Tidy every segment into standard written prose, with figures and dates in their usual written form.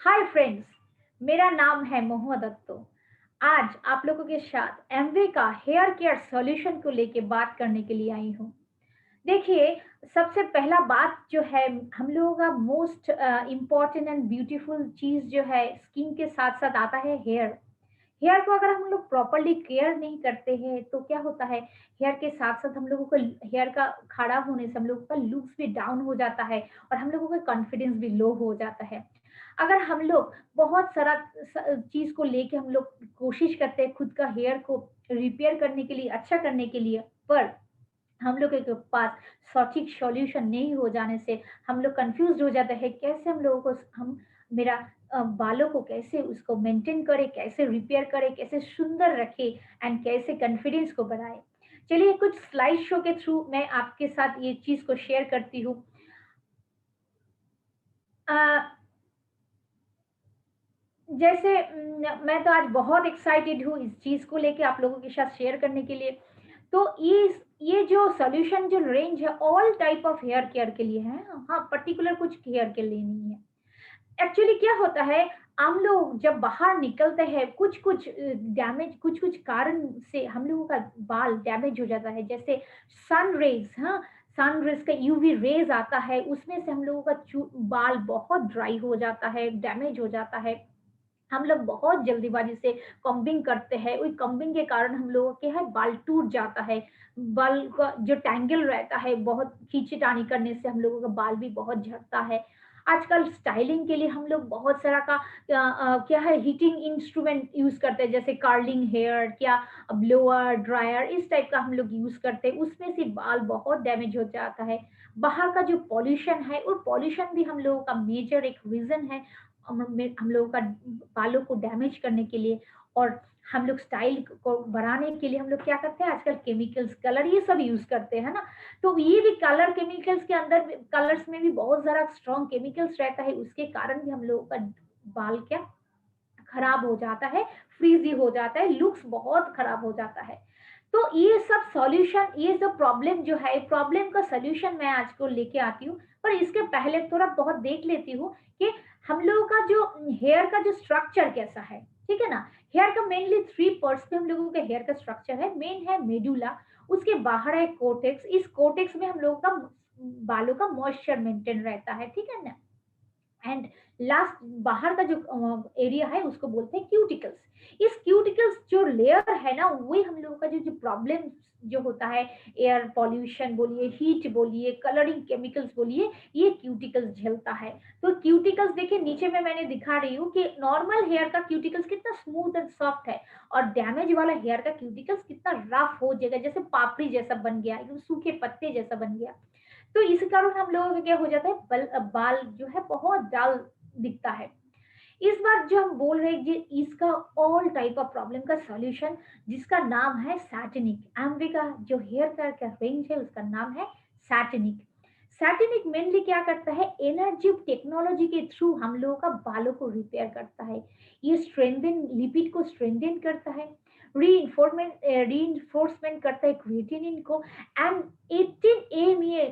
Hi friends, मेरा नाम है मोहम्मद दत्तो। आज आप लोगों के साथ एमवे का हेयर केयर सॉल्यूशन को लेके बात करने के लिए आई हूँ। देखिए, सबसे पहला बात जो है, हम लोगों का मोस्ट इम्पोर्टेंट एंड ब्यूटीफुल चीज़ जो है स्किन के साथ-साथ आता है हेयर। हेयर को अगर हम लोग प्रॉपर्ली केयर नहीं करते हैं तो क्या होता है, हेयर के साथ-साथ हम लोगों को हेयर का खड़ा होने से हम लोगों का लुक्स भी डाउन हो जाता है और हम लोगों का कॉन्फिडेंस भी लो हो जाता है। अगर हम लोग बहुत सारा चीज़ को लेके हम लोग कोशिश करते हैं खुद का हेयर को रिपेयर करने के लिए, अच्छा करने के लिए, पर हम लोगों के पास सटीक सॉल्यूशन नहीं हो जाने से हम लोग कंफ्यूज्ड हो जाते हैं, कैसे हम लोगों को हम मेरा बालों को कैसे उसको मेंटेन करें, कैसे रिपेयर करें, कैसे सुंदर रखें एंड कैसे कॉन्फिडेंस को बढ़ाएं। चलिए, कुछ स्लाइड शो के थ्रू मैं आपके साथ ये चीज़ को शेयर करती हूँ। अ, जैसे मैं तो आज बहुत एक्साइटेड हूँ इस चीज़ को लेके आप लोगों के साथ शेयर करने के लिए। तो ये जो सॉल्यूशन जो रेंज है all type of hair care के लिए है। हाँ, पर्टिकुलर कुछ हेयर के लिए नहीं है। एक्चुअली क्या होता है, हम लोग जब बाहर निकलते हैं कुछ-कुछ डैमेज, कुछ-कुछ कारण से हम लोगों का बाल डैमेज हो जाता है। जैसे सन रेज़, हाँ, सन रेज़ का यूवी रेज़ आता है, उसमें से हम लोगों का चू बाल बहुत ड्राई हो जाता है, डैमेज हो जाता है। हम लोग बहुत जल्दीबाजी से कॉम्बिंग करते हैं, वही कॉम्बिंग के कारण हम लोगों के है बाल टूट जाता है। बाल का जो टैंगल रहता है, बहुत खींची-तानी करने से हम लोगों का बाल भी बहुत झड़ता है। आजकल स्टाइलिंग के लिए हम लोग बहुत सारा का क्या है, हीटिंग इंस्ट्रूमेंट यूज़ करते हैं, जैसे कर्लिंग हेयर, क्या ब्लोअर, ड्रायर, इस टाइप का हम लोग यूज़ करते हैं, उसमें से बाल बहुत डैमेज हो जाता है। बाहर का जो पॉल्यूशन है, वो पॉल्यूशन भी हम लोगों का मेजर एक रीज़न है हम लोगों का बालों को डैमेज करने के लिए। और हम लोग स्टाइल को बढ़ाने के लिए हम लोग क्या करते हैं, आजकल केमिकल्स, कलर ये सब यूज़ करते हैं, है ना? तो ये भी कलर केमिकल्स के अंदर कलर्स में भी बहुत ज़्यादा स्ट्रॉन्ग केमिकल्स रहता है, उसके कारण भी हम लोगों का बाल क्या खराब हो जाता है, फ्रीज़ी हो जाता है, लुक्स बहुत खराब हो जाता है। तो ये सब सॉल्यूशन, ये सब प्रॉब्लम जो है, प्रॉब्लम का सॉल्यूशन मैं आज को लेके आती हूँ। पर इसके पहले थोड़ा बहुत देख लेती हूँ कि हम लोगों का जो हेयर का जो स्ट्रक्चर कैसा है, ठीक है ना? हेयर का मेनली 3 पार्ट्स में हम लोगों के हेयर का स्ट्रक्चर है। मेन है मेडुला, उसके बाहर है कोर्टेक्स, इस कोर्टेक्स में हम लोगों का बालों का मॉइस्चर मेंटेन रहता है, ठीक है ना? एंड लास्ट बाहर का जो एरिया है उसको बोलते हैं क्यूटिकल्स। इस क्यूटिकल्स जो लेयर है ना, वही हम लोगों का जो प्रॉब्लम जो होता है, एयर पॉल्यूशन बोलिए, हीट बोलिए, कलरिंग केमिकल्स बोलिए, ये क्यूटिकल्स झेलता है। तो क्यूटिकल्स देखिए, नीचे में मैंने दिखा रही हूँ कि नॉर्मल हेयर का क्यूटिकल्स कितना स्मूथ एंड सॉफ्ट है और डैमेज वाला हेयर का क्यूटिकल्स कितना रफ हो जाएगा, जैसे पापड़ी जैसा बन गया, एकदम सूखे पत्ते जैसा बन गया। तो इस कारण हम लोगों का क्या हो जाता है, बाल जो है बहुत डल दिखता है। इस बार जो हम बोल रहे हैं कि इसका ऑल टाइप ऑफ प्रॉब्लम का सॉल्यूशन, जिसका नाम है सैटिनिक, एम्वे का जो हेयर केयर का रेंज है उसका नाम है सैटिनिक। सैटिनिक मेनली क्या करता है, एनर्जी टेक्नोलॉजी के थ्रू हम लोगों का बालों को रिपेयर करता है। ये स्ट्रेंथन लिपिड को स्ट्रेंथन करता है, रीइंफोर्समेंट करता है क्रिएटिनिन को, एंड 18 एमए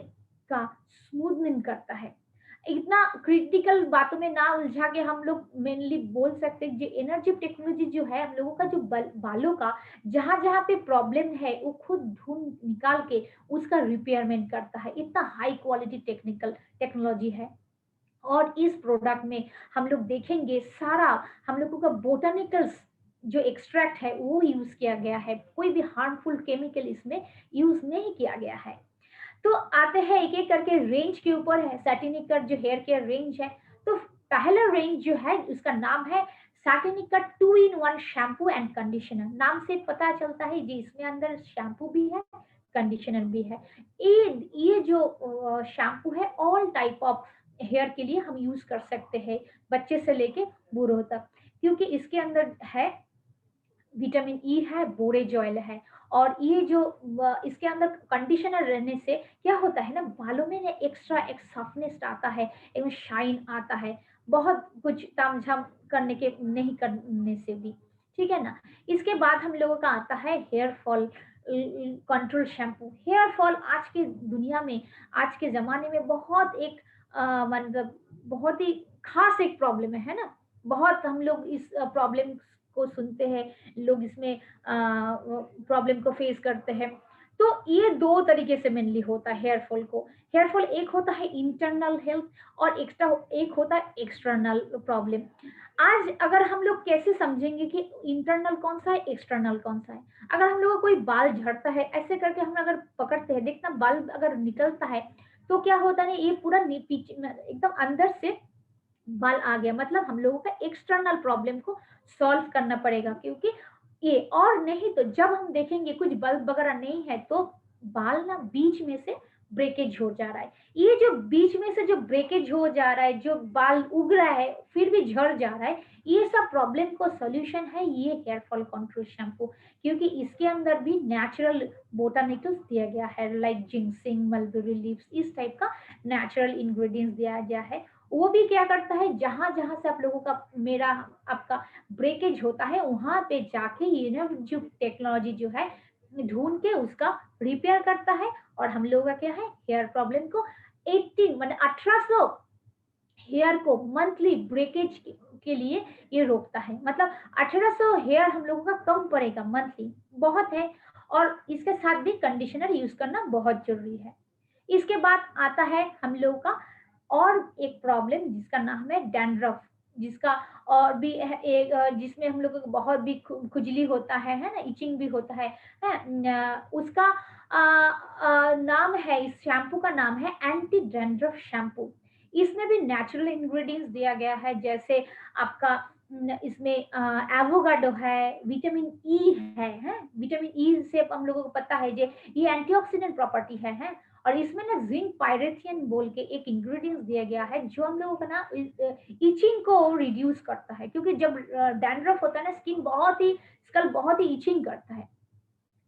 का स्मूथनिंग करता है। इतना क्रिटिकल बातों में ना उलझा के हम लोग मेनली बोल सकते हैं, जो एनर्जी टेक्नोलॉजी जो है हम लोगों का जो बालों का जहां जहां पे प्रॉब्लम है वो खुद ढूंढ निकाल के उसका रिपेयरमेंट करता है। इतना हाई क्वालिटी टेक्निकल टेक्नोलॉजी है। और इस प्रोडक्ट में हम लोग देखेंगे सारा हम लोगों का बोटानिकल्स जो एक्सट्रैक्ट है वो यूज किया गया है, कोई भी हार्मफुल केमिकल इसमें यूज नहीं किया गया है। तो आते हैं एक एक करके रेंज के ऊपर, है सैटिनिक का जो हेयर केयर रेंज है। तो पहला रेंज जो है उसका नाम है सैटिनिक का 2 in 1 शैम्पू एंड कंडीशनर। नाम से पता चलता है जी इसमें अंदर शैम्पू भी है, कंडीशनर भी है। ये जो शैम्पू है ऑल टाइप ऑफ हेयर के लिए हम यूज कर सकते हैं, बच्चे से लेके बूढ़ों तक, क्योंकि इसके अंदर है विटामिन ई है, बोरेज ऑयल है। और ये जो इसके अंदर कंडीशनर रहने से क्या होता है ना, बालों में ना एक्स्ट्रा एक सॉफ्टनेस आता है, एक शाइन आता है, बहुत कुछ तामझाम करने के नहीं करने से भी, ठीक है ना? इसके बाद हम लोगों का आता है hair fall control shampoo. Hair fall आज की दुनिया में, आज के ज़माने में बहुत एक मतलब बहुत ही खास एक प्रॉब्लम है ना? बहुत हम लोग इस प्रॉब्लम को सुनते हैं, लोग इसमें प्रॉब्लम को फेस करते हैं। तो ये 2 तरीके से मेनली होता है हेयर फॉल को। हेयर फॉल एक होता है इंटरनल हेल्थ और एक होता है एक्सटर्नल प्रॉब्लम। आज अगर हम लोग कैसे समझेंगे कि इंटरनल कौन-सा है, एक्सटर्नल कौन-सा है? अगर हम लोगों को कोई बाल झड़ता है, ऐसे करके हम अगर पकड़ते हैं, देखना बाल अगर निकलता है, तो क्या होता है ये पूरा पीछे एकदम अंदर से बाल आ गया, मतलब हम लोगों का एक्सटर्नल प्रॉब्लम को सॉल्व करना पड़ेगा, क्योंकि ये और नहीं तो जब हम देखेंगे कुछ बल्ब वगैरह नहीं है तो बाल ना बीच में से ब्रेकेज हो जा रहा है। ये जो बीच में से जो ब्रेकेज हो जा रहा है, जो बाल उग रहा है फिर भी झड़ जा रहा है, ये सब प्रॉब्लम को सॉल्यूशन है ये हेयर फॉल कंट्रोल शैम्पू। क्योंकि इसके अंदर भी नेचुरल बोटानिकल्स दिया गया है, लाइक जिंक्सिंग, मलबेरी लीव्स, इस टाइप का नेचुरल इंग्रेडिएंट्स दिया गया है। वो भी क्या करता है, जहाँ-जहाँ से आप लोगों का मेरा आपका ब्रेकेज होता है, वहाँ पे जाके ये ना जो टेक्नोलॉजी जो है, ढूँढ के उसका रिपेयर करता है और हम लोगों का क्या है, हेयर प्रॉब्लम को 18 माने 1800 हेयर को मंथली ब्रेकेज के लिए ये रोकता है। मतलब 1800 हेयर हम लोगों का कम पड़ेगा मंथली, बहुत है। और इसके साथ भी कंडीशनर यूज़ करना बहुत ज़रूरी है। इसके बाद आता है हम लोगों का और एक प्रॉब्लम जिसका नाम है डैंड्रफ, जिसका और भी है एक जिसमें हम लोगों को बहुत भी खुजली होता है ना, इचिंग भी होता है उसका नाम है, इस शैम्पू का नाम है एंटी डैंड्रफ शैम्पू। इसमें भी नेचुरल इंग्रेडिएंट्स दिया गया है, जैसे आपका इसमें एवोकाडो है, विटामिन ई है? विटामिन ई से हम लोगों को पता है ये एंटीऑक्सीडेंट प्रॉपर्टी है? और इसमें ना जिंक पायरेथियन बोल के एक इंग्रेडिएंट्स दिया गया है, जो हम लोगों का ना इचिंग को रिड्यूस करता है, क्योंकि जब डैंड्रफ होता है ना, स्कल बहुत ही इचिंग करता है।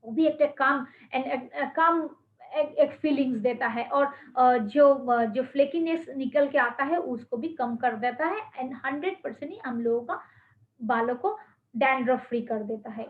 वो भी एक काम काम एक फीलिंग्स देता है, और जो फ्लेकीनेस निकल के आता है उसको भी कम कर देता है, एंड 100% ही हम लोगों का बालों को डैंड्रफ फ्री कर देता है।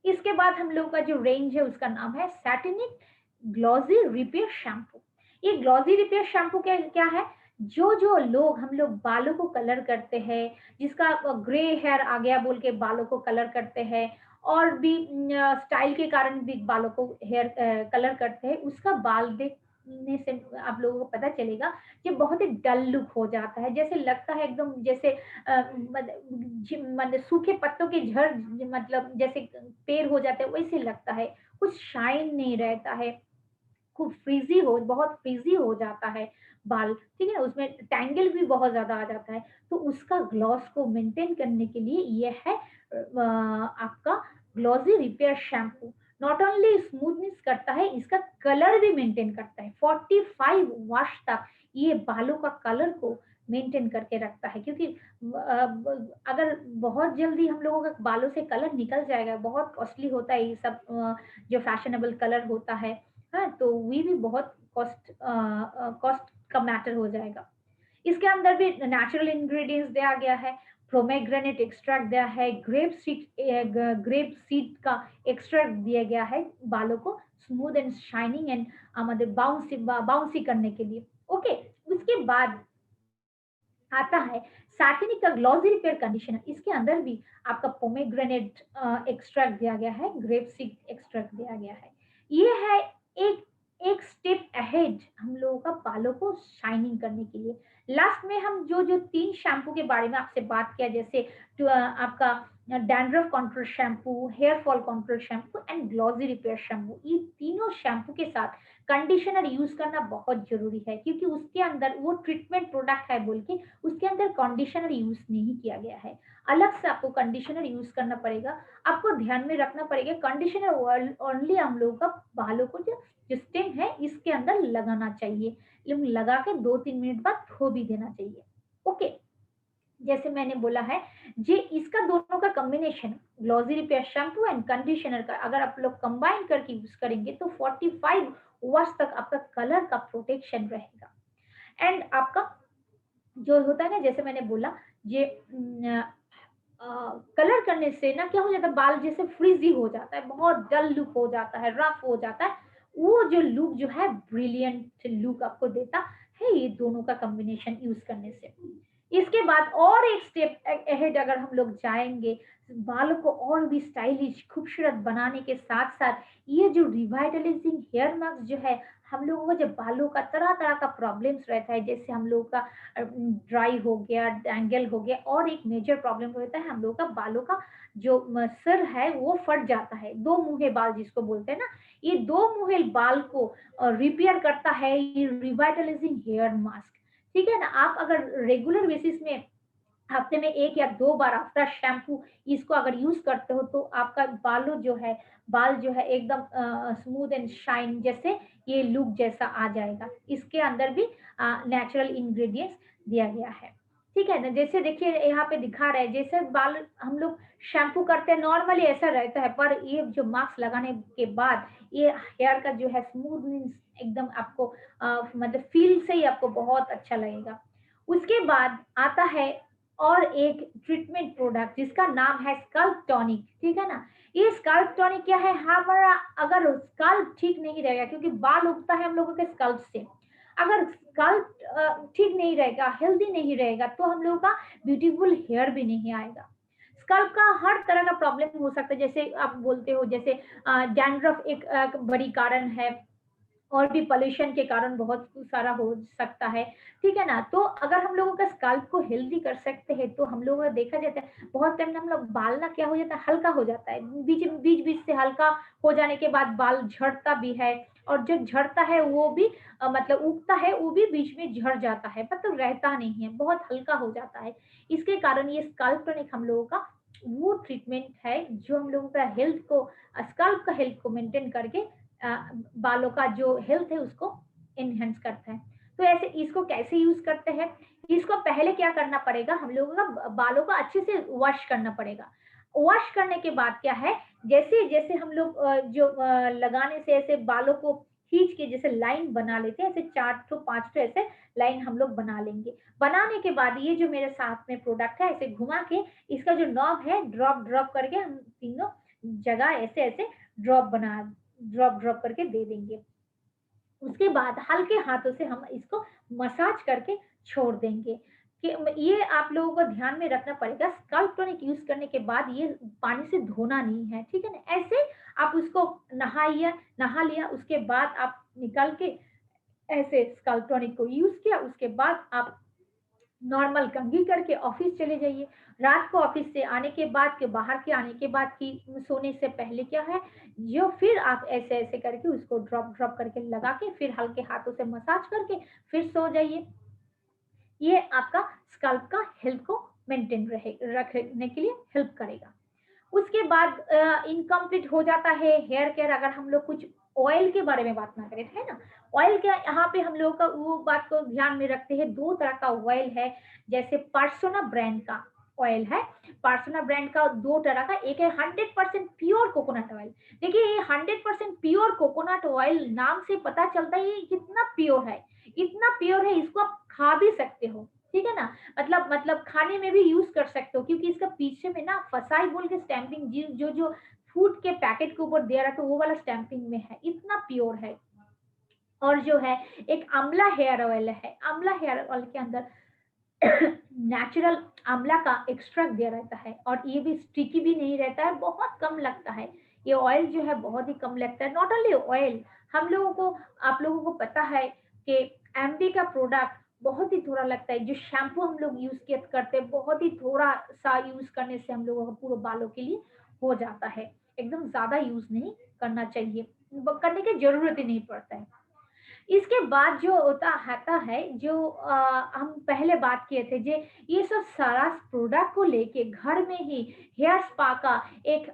इसके बाद हम लोगों का जो रेंज है उसका नाम है सैटिनिक ग्लॉसी रिपेयर शैम्पू। ये ग्लॉसी रिपेयर शैम्पू क्या क्या है, जो लोग हम लोग बालों को कलर करते हैं, जिसका ग्रे हेयर आ गया बोल के बालों को कलर करते हैं, और भी स्टाइल के कारण भी बालों को हेयर कलर करते हैं, उसका बाल देखने से आप लोगों को पता चलेगा कि बहुत ही डल लुक हो जाता है, जैसे लगता है एकदम जैसे मतलब सूखे पत्तों के झड़, मतलब जैसे पेड़ हो जाते हैं वैसे लगता है, कुछ शाइन नहीं रहता है, खूब बहुत फ्रीज़ी हो जाता है बाल, ठीक है ना? उसमें टैंगल भी बहुत ज़्यादा आ जाता है। तो उसका ग्लॉस को मेंटेन करने के लिए ये है आपका glossy repair shampoo. Not only smoothness करता है, इसका कलर भी मेंटेन करता है। 45 वॉश तक ये बालों का कलर को मेंटेन करके रखता है, क्योंकि अगर बहुत जल्दी हम लोगों का बालों से कलर निकल जाएगा, बहुत कॉस्टली होता है ये सब जो फैशनेबल कलर होता है, हाँ, तो ये भी बहुत कॉस्ट का मैटर हो जाएगा। इसके अंदर भी नेचुरल इंग्रेडिएंट्स दिया गया है, पोमेग्रेनेट एक्सट्रैक्ट दिया है, ग्रेप सीड का एक्सट्रैक्ट दिया गया है बालों को स्मूथ एंड शाइनिंग एंड আমাদের बाउंसी करने के लिए। ओके, उसके बाद आता है सैटिनिक का ग्लॉसी रिपेयर कंडीशनर। इसके अंदर भी आपका पोमेग्रेनेट एक्सट्रैक्ट दिया गया है, ग्रेप सीड एक्सट्रैक्ट दिया गया है। ये है एक एक स्टेप अहेड हम लोगों का बालों को शाइनिंग करने के लिए। लास्ट में हम जो 3 शैम्पू के बारे में आपसे बात किया, जैसे आपका dandruff control shampoo, hair fall control shampoo and glossy repair shampoo, ये तीनों शैम्पू के साथ कंडीशनर यूज करना बहुत जरूरी है, क्योंकि उसके अंदर वो ट्रीटमेंट प्रोडक्ट है बोल के उसके अंदर कंडीशनर यूज नहीं किया गया है। अलग से आपको कंडीशनर यूज करना पड़ेगा। आपको ध्यान में रखना पड़ेगा कंडीशनर ओनली हम लोगों का बालों को जो स्टेम है इसके अंदर लगाना चाहिए, लगा के 2-3 मिनट बाद धो भी देना चाहिए। ओके, जैसे मैंने बोला है, जे इसका दोनों का combination glossy repair shampoo and conditioner का अगर आप लोग कंबाइन करके यूज करेंगे तो 45 वॉश तक आपका कलर का प्रोटेक्शन रहेगा। एंड आपका जो होता है ना, जैसे मैंने बोला, ये कलर करने से ना क्या हो जाता है, बाल जैसे फ्रीजी हो जाता है, बहुत डल लुक हो जाता है, रफ हो जाता है, वो जो लुक जो है ब्रिलियंट लुक आपको देता है ये दोनों का कॉम्बिनेशन यूज करने से। इसके बाद और एक स्टेप अहेड अगर हम लोग जाएँगे, बालों को और भी स्टाइलिश, खूबसूरत बनाने के साथ-साथ ये जो रिवाइटलाइजिंग हेयर मास्क जो है, हम लोगों को जब बालों का तरह-तरह का प्रॉब्लम्स रहता है, जैसे हम लोगों का ड्राई हो गया, डैंगल हो गया और एक मेजर प्रॉब्लम रहता है हम लोगों का बालों का जो सिर है वो फट जाता है, 2 मुँहे बाल जिसको बोलते हैं ना, ये 2 मुँहे बाल को रिपेयर करता है ये रिवाइटलाइजिंग हेयर मास्क। ठीक है ना? आप अगर रेगुलर बेसिस में हफ्ते में 1 या 2 बार आफ्टर शैम्पू इसको अगर यूज़ करते हो तो आपका बाल जो है एकदम स्मूथ एंड शाइन जैसे ये लुक जैसा आ जाएगा। इसके अंदर भी नेचुरल इंग्रीडिएंट्स दिया गया है। ठीक है ना? जैसे देखिए यहाँ पे दिखा रहा है जैसे बाल हम लोग शैम्पू करते हैं नॉर्मली ऐसा रहता है पर ये जो मास्क लगाने के बाद ये हेयर का जो है स्मूथनेस एकदम आपको मतलब फ़ील से ही आपको बहुत अच्छा लगेगा। उसके बाद आता है और एक ट्रीटमेंट प्रोडक्ट जिसका नाम है स्कल्प टॉनिक, ठीक है ना? ये स्कल्प टॉनिक क्या है? हमारा अगर स्कल्प ठीक नहीं रहेगा क्योंकि बाल उगता है हम लोगों के स्कल्प से। अगर स्कल्प ठीक नहीं रहेगा, हेल्दी नहीं रहेगा तो हम लोगों का ब्यूटीफुल हेयर भी नहीं आएगा। स्कल्प का हर तरह का प्रॉब्लम हो सकता है जैसे आप बोलते हो जैसे डैंड्रफ एक बड़ी कारण है। और भी पॉल्यूशन के कारण बहुत सारा हो सकता है, ठीक है ना? तो अगर हम लोगों का स्कल्प को हेल्दी कर सकते हैं, तो हम लोगों का देखा जाता है बहुत टाइम हम लोग बाल ना क्या हो जाता है, हल्का हो जाता है। बीच-बीच से हल्का हो जाने के बाद बाल झड़ता भी है और जब झड़ता है वो भी मतलब उगता है, वो भी बीच में झड़ जाता है, मतलब रहता नहीं है, बहुत हल्का हो जाता है। इसके कारण ये स्कल्प टॉनिक हम लोगों का वो ट्रीटमेंट है, जो हम लोगों का हेल्थ को स्कल्प का हेल्थ को मेंटेन करके अ, बालों का जो हेल्थ है उसको एनहांस करता है। तो ऐसे इसको कैसे यूज़ करते हैं? इसको पहले क्या करना पड़ेगा हम लोगों का बालों को अच्छे से वॉश करना पड़ेगा। वॉश करने के बाद क्या है, जैसे-जैसे हम लोग लगाने से ऐसे बालों को खींच के जैसे लाइन बना लेते हैं, ऐसे 4 ठो 5 ठो ऐसे लाइन हम लोग बना लेंगे। बनाने के बाद ये जो मेरे साथ में प्रोडक्ट है ऐसे घुमा के इसका जो नॉब है ड्रॉप-ड्रॉप करके हम तीनों जगह ऐसे-ऐसे ड्रॉप बना ड्रॉप करके दे देंगे। उसके बाद हल्के हाथों से हम इसको मसाज करके छोड़ देंगे कि ये आप लोगों को ध्यान में रखना पड़ेगा स्कल्प टॉनिक यूज़ करने के बाद ये पानी से धोना नहीं है, ठीक है ना? ऐसे आप उसको नहा लिया उसके बाद आप निकाल के ऐसे स्कल्प टॉनिक को यूज़ किया, उसके बाद आप नॉर्मल कंघी करके ऑफिस चले जाइए। रात को ऑफिस से आने के बाद के बाहर के आने के बाद कि सोने से पहले क्या है, जो फिर आप ऐसे-ऐसे करके उसको ड्रॉप करके लगा के फिर हल्के हाथों से मसाज करके फिर सो जाइए। ये आपका स्कल्प का हेल्थ को मेंटेन रखने के लिए हेल्प करेगा। उसके बाद इनकम्प्लीट हो जाता है हेयर केयर अगर हम लोग कुछ ऑयल के बारे में बात ना करें, है ना? ऑयल क्या यहाँ पे हम लोग का वो बात को ध्यान में रखते हैं 2 तरह का ऑयल है, जैसे पर्सोना ब्रांड का ऑयल है। पर्सोना ब्रांड का 2 तरह का, एक है 100% प्योर कोकोनट ऑयल। देखिए ये 100% प्योर कोकोनट ऑयल नाम से पता चलता है ये कितना प्योर है। इतना प्योर है इसको आप खा भी सकते हो, ठीक है ना? मतलब खाने में भी यूज़ कर सकते हो क्योंकि इसका पीछे में ना फसाई बोल के स्टैम्पिंग जो फूड के पैकेट के ऊपर दे रहा है तो वो वाला स्टैम्पिंग में है, इतना प्योर है। और जो है एक आंवला हेयर ऑयल है, आंवला हेयर ऑयल के अंदर नेचुरल आंवला का एक्सट्रैक्ट दिया रहता है और ये भी स्टिकी भी नहीं रहता है, बहुत कम लगता है। ये ऑयल जो है बहुत ही कम लगता है। नॉट ओनली ऑयल, हम लोगों को आप लोगों को पता है कि एमडी का प्रोडक्ट बहुत ही थोड़ा लगता है। जो शैम्पू हम लोग यूज़ किया करते हैं, बहुत ही थोड़ा-सा यूज़ करने से हम लोगों को पूरे बालों के लिए हो जाता है। एकदम ज़्यादा यूज़ नहीं करना चाहिए। करने की ज़रूरत ही नहीं पड़ता है। इसके बाद जो होता आता है जो हम पहले बात किए थे जे ये सब सारा प्रोडक्ट को लेके घर में ही हेयर स्पा का एक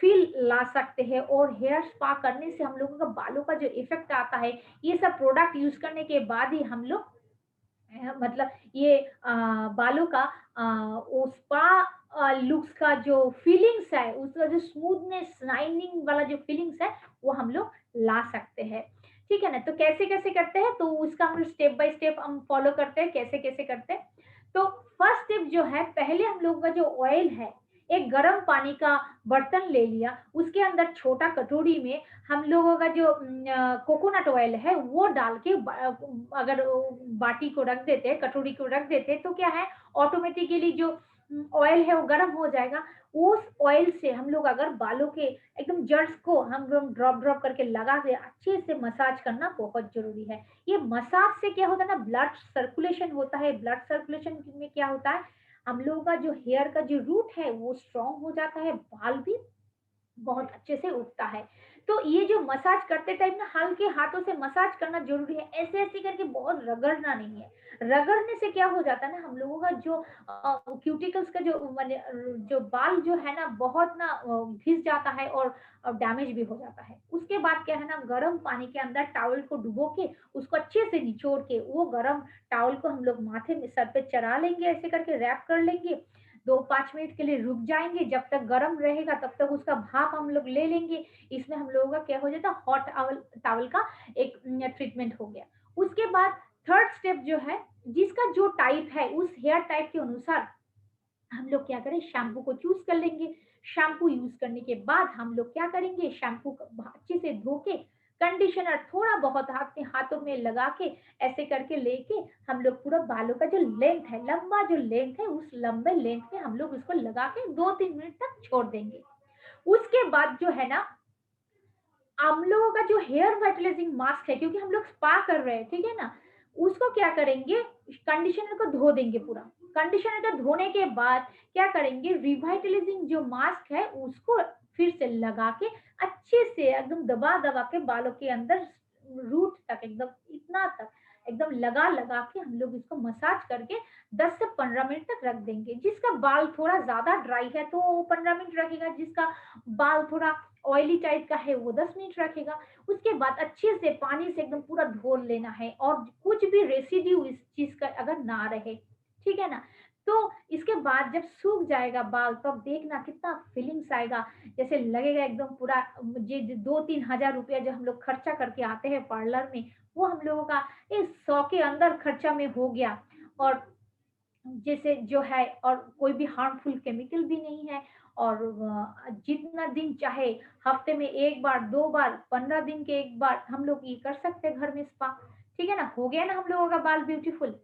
फील ला सकते हैं और हेयर स्पा करने से हम लोगों का बालों का जो इफेक्ट आता है ये सब प्रोडक्ट यूज करने के बाद ही हम लोग मतलब ये बालों का वो स्पा लुक्स का जो फीलिंग्स है उसका जो स्मूथनेस शाइनिंग वाला जो फीलिंग्स है वो हम लोग ला सकते हैं। ठीक है ना? तो कैसे-कैसे करते हैं तो उसका हम स्टेप बाय स्टेप हम फॉलो करते हैं कैसे-कैसे करते हैं। तो फर्स्ट स्टेप जो है पहले हम लोगों का जो ऑयल है एक गर्म पानी का बर्तन ले लिया, उसके अंदर छोटा कटोरी में हम लोगों का जो कोकोनट ऑयल है वो डाल के अगर बाटी को रख देते हैं, कटोरी को रख देते हैं, तो क्या है ऑटोमेटिकली जो ऑयल है वो गर्म हो जाएगा। उस ऑयल से हम लोग अगर बालों के एकदम जड़्स को हम लोग ड्रॉप ड्रॉप करके लगा दे, अच्छे से मसाज करना बहुत जरूरी है। ये मसाज से क्या होता है ना, ब्लड सर्कुलेशन होता है। ब्लड सर्कुलेशन में क्या होता है, हम लोगों का जो हेयर का जो रूट है वो स्ट्रांग हो जाता है, बाल भी बहुत अच्छे से उगता है। तो ये जो मसाज करते टाइम ना हल्के हाथों से मसाज करना ज़रूरी है, ऐसे-ऐसे करके बहुत रगड़ना नहीं है। रगड़ने से क्या हो जाता है ना, हम लोगों का जो क्यूटिकल्स का जो माने जो बाल जो है ना बहुत ना घिस जाता है और डैमेज भी हो जाता है। उसके बाद क्या है ना, गरम पानी के अंदर टॉवल को डुबो के उसको अच्छे से निचोड़ के वो गरम टॉवल को हम लोग माथे में सर पे चढ़ा लेंगे, ऐसे करके रैप कर लेंगे। 2-5 मिनट के लिए रुक जाएँगे, जब तक गरम रहेगा तब तक उसका भाप हम लोग ले लेंगे। इसमें हम लोगों का क्या हो जाता है, हॉट टॉवल टॉवल का एक ट्रीटमेंट हो गया। उसके बाद थर्ड स्टेप जो है, जिसका जो टाइप है उस हेयर टाइप के अनुसार हम लोग क्या करें, शैम्पू को चूज़ कर लेंगे। शैम्पू यूज़ करने के बाद हम लोग क्या करेंगे, शैम्पू को अच्छे से धो के कंडीशनर थोड़ा बहुत अपने हाथों में लगा के ऐसे करके लेके हम लोग पूरा बालों का जो लेंथ है, लंबा जो लेंथ है, उस लंबे लेंथ पे हम लोग उसको लगा के 2-3 मिनट तक छोड़ देंगे। उसके बाद जो है ना, हम लोगों का जो हेयर फर्टिलाइजिंग मास्क है, क्योंकि हम लोग स्पा कर रहे हैं, ठीक है ना? उसको क्या करेंगे, कंडीशनर को धो देंगे पूरा। कंडीशनर को धोने के बाद क्या करेंगे, रिवाइटलाइजिंग जो मास्क है उसको फिर से लगा के अच्छे से एकदम दबा-दबा के बालों के अंदर रूट तक एकदम इतना तक एकदम लगा-लगा के हम लोग इसको मसाज करके 10 से 15 मिनट तक रख देंगे। जिसका बाल थोड़ा ज़्यादा ड्राई है तो वो 15 मिनट रखेगा, जिसका बाल थोड़ा ऑयली टाइप का है वो 10 मिनट रखेगा। उसके बाद अच्छे से पानी से एकदम पूरा धो लेना है और कुछ भी रेसिड्यू इस चीज़ का अगर ना रहे, ठीक है ना? तो इसके बाद जब सूख जाएगा बाल तब देखना कितना फीलिंग्स आएगा, जैसे लगेगा एकदम पूरा जे 2-3 हज़ार रुपया जो हम लोग खर्चा करके आते हैं पार्लर में, वो हम लोगों का इस 100 के अंदर खर्चा में हो गया। और जैसे जो है और कोई भी हार्मफुल केमिकल भी नहीं है और जितना दिन चाहे हफ्ते में 1 बार, 2 बार, 15 दिन के 1 बार हम लोग ये कर सकते हैं घर में स्पा, ठीक है ना? हो गया ना हम लोगों का बाल ब्यूटीफुल।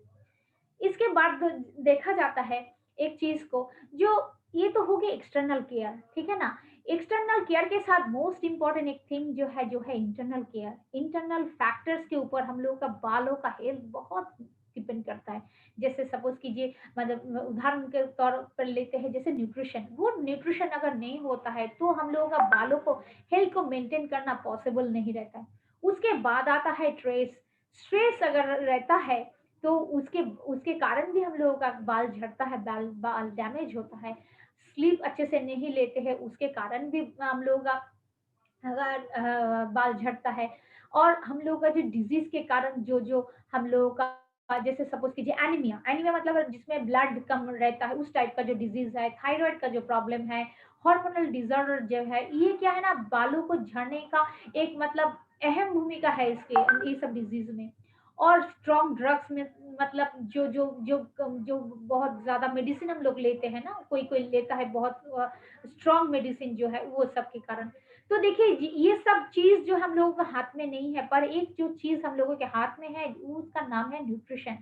इसके बाद देखा जाता है एक चीज़ को, जो ये तो हो गई एक्सटर्नल केयर, ठीक है ना? एक्सटर्नल केयर के साथ मोस्ट इम्पोर्टेंट एक थिंग जो है इंटरनल केयर। इंटरनल फैक्टर्स के ऊपर हम लोगों का बालों का हेल्थ बहुत डिपेंड करता है। जैसे सपोज़ कीजिए, मतलब उदाहरण के तौर पर लेते हैं जैसे न्यूट्रिशन, वो न्यूट्रिशन अगर नहीं होता है तो हम लोगों का बालों को हेल्थ को मेंटेन करना पॉसिबल नहीं रहता है। उसके बाद आता है स्ट्रेस अगर रहता है तो उसके उसके कारण भी हम लोगों का बाल झड़ता है, बाल बाल डैमेज होता है। स्लीप अच्छे से नहीं लेते हैं, उसके कारण भी हम लोगों का अगर बाल झड़ता है। और हम लोगों का जो डिज़ीज़ के कारण जो हम लोगों का जैसे सपोज़ कीजिए एनीमिया, एनीमिया मतलब जिसमें ब्लड कम रहता है, उस टाइप का जो डिज़ीज़ है, थायरॉइड का जो प्रॉब्लम है, हार्मोनल डिसऑर्डर जो है, ये क्या है ना, बालों को झड़ने का एक मतलब अहम भूमिका है इसके ये सब डिज़ीज़ में। और स्ट्रॉन्ग ड्रग्स में मतलब जो बहुत ज़्यादा मेडिसिन हम लोग लेते हैं ना, कोई-कोई लेता है बहुत स्ट्रॉन्ग मेडिसिन जो है, वो सब के कारण। तो देखिए ये सब चीज़ जो हम लोगों के हाथ में नहीं है, पर एक जो चीज़ हम लोगों के हाथ में है, वो उसका नाम है न्यूट्रिशन।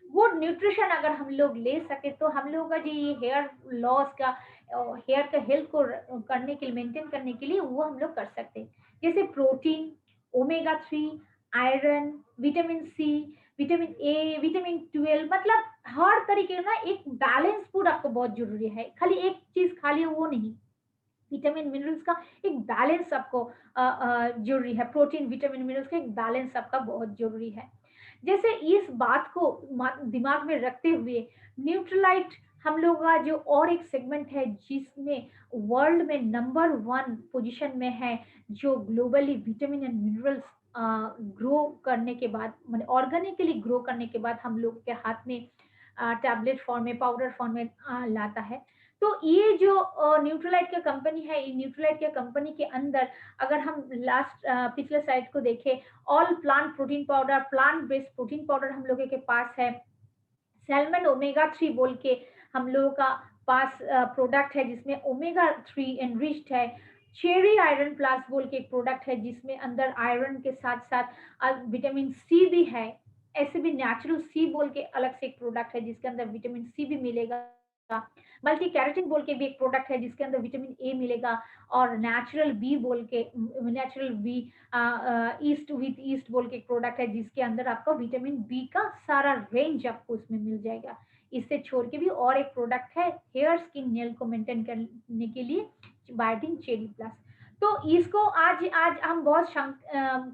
वो न्यूट्रिशन अगर हम लोग ले सके तो हम लोगों का जो ये हेयर लॉस का हेयर का हेल्थ को करने के लिए, मेंटेन करने के लिए वो हम लोग कर सकते हैं। जैसे protein, omega 3, iron, vitamin C, vitamin A, vitamin 12, मतलब हर तरीके का ना एक बैलेंस फूड आपको बहुत ज़रूरी है। खाली एक चीज़ खा लिया वो नहीं। विटामिन मिनरल्स का एक बैलेंस आपको ज़रूरी है। प्रोटीन, विटामिन, मिनरल्स का एक बैलेंस आपका बहुत ज़रूरी है। जैसे इस बात को दिमाग में रखते हुए न्यूट्रलाइट हम लोग का जो और एक सेगमेंट है जिसमें वर्ल्ड में नंबर 1 पोजीशन में है, जो globally vitamin and minerals grow करने के बाद माने ऑर्गेनिकली ग्रो करने के बाद हम लोग के हाथ में टैबलेट फॉर्म में, पाउडर फॉर्म में लाता है। तो ये जो न्यूट्रलाइट का कंपनी है, ये न्यूट्रलाइट के कंपनी के अंदर अगर हम पिछले स्लाइड को देखें, all plant protein powder, plant based protein powder हम लोगों के पास है। सैल्मन ओमेगा 3 बोल के हम लोगों का पास प्रोडक्ट है जिसमें ओमेगा 3 एनरिच्ड है। चेरी आयरन प्लस बोल के एक प्रोडक्ट है जिसमें अंदर आयरन के साथ साथ विटामिन सी भी है। ऐसे भी नेचुरल सी बोल के अलग से एक प्रोडक्ट है जिसके अंदर विटामिन सी भी मिलेगा। मल्टी कैरेटिन बोल के भी एक प्रोडक्ट है जिसके अंदर विटामिन ए मिलेगा। और नेचुरल बी बोल के नेचुरल बी ईस्ट विथ ईस्ट बोल के एक प्रोडक्ट है जिसके अंदर आपका विटामिन बी का सारा रेंज आपको उसमें मिल जाएगा। इससे छोड़ के भी और एक प्रोडक्ट है हेयर स्किन नेल को मेंटेन करने के लिए, बायोटिन चेरी प्लस। तो इसको आज आज हम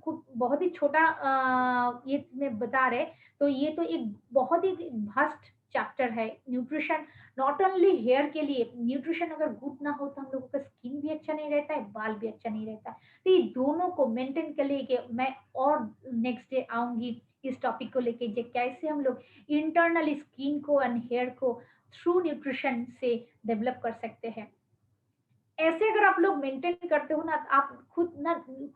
खूब बहुत ही छोटा ये में बता रहे। तो ये तो एक बहुत ही वास्ट चैप्टर है न्यूट्रिशन। नॉट ओनली हेयर के लिए न्यूट्रिशन अगर गुड ना हो तो हम लोगों का स्किन भी अच्छा नहीं रहता है, बाल भी अच्छा नहीं रहता है। तो ये दोनों को मेंटेन कर लेके मैं और नेक्स्ट डे आऊंगी इस टॉपिक को लेके, जो कैसे हम लोग इंटरनल स्किन को एंड हेयर को थ्रू न्यूट्रिशन से डेवलप कर सकते हैं। ऐसे अगर आप लोग मेंटेन करते हो ना, आप खुद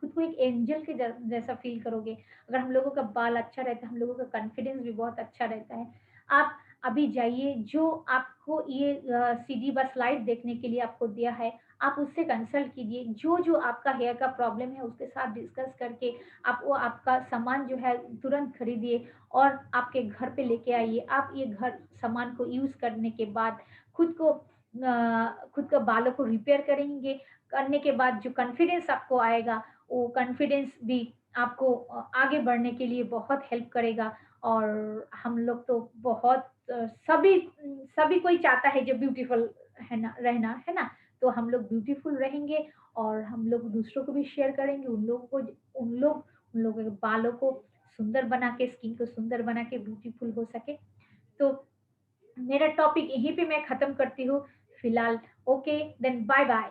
को एक एंजल के जैसा फील करोगे। अगर हम लोगों का बाल अच्छा रहता है, हम लोगों का कॉन्फिडेंस भी बहुत अच्छा रहता है। आप अभी जाइए, जो आपको ये सीडी बस स्लाइड देखने के लिए आपको दिया है, आप उससे कंसल्ट कीजिए। जो आपका हेयर का प्रॉब्लम है उसके साथ डिस्कस करके आप वो आपका सामान जो है तुरंत खरीदिए और आपके घर पे लेके आइए। आप ये घर सामान को यूज करने के बाद खुद का बालों को रिपेयर करेंगे। करने के बाद जो कॉन्फिडेंस आपको आएगा, वो कॉन्फिडेंस भी आपको आगे बढ़ने के लिए बहुत हेल्प करेगा। और हम लोग तो बहुत सभी कोई चाहता है जो ब्यूटीफुल है ना, रहना है ना। तो हम लोग ब्यूटीफुल रहेंगे और हम लोग दूसरों को भी शेयर करेंगे। उन लोगों के बालों को सुंदर बना के, स्किन को सुंदर बना के ब्यूटीफुल हो सके। तो मेरा टॉपिक यहीं पे मैं खत्म करती हूँ फिलहाल। Okay then, bye bye.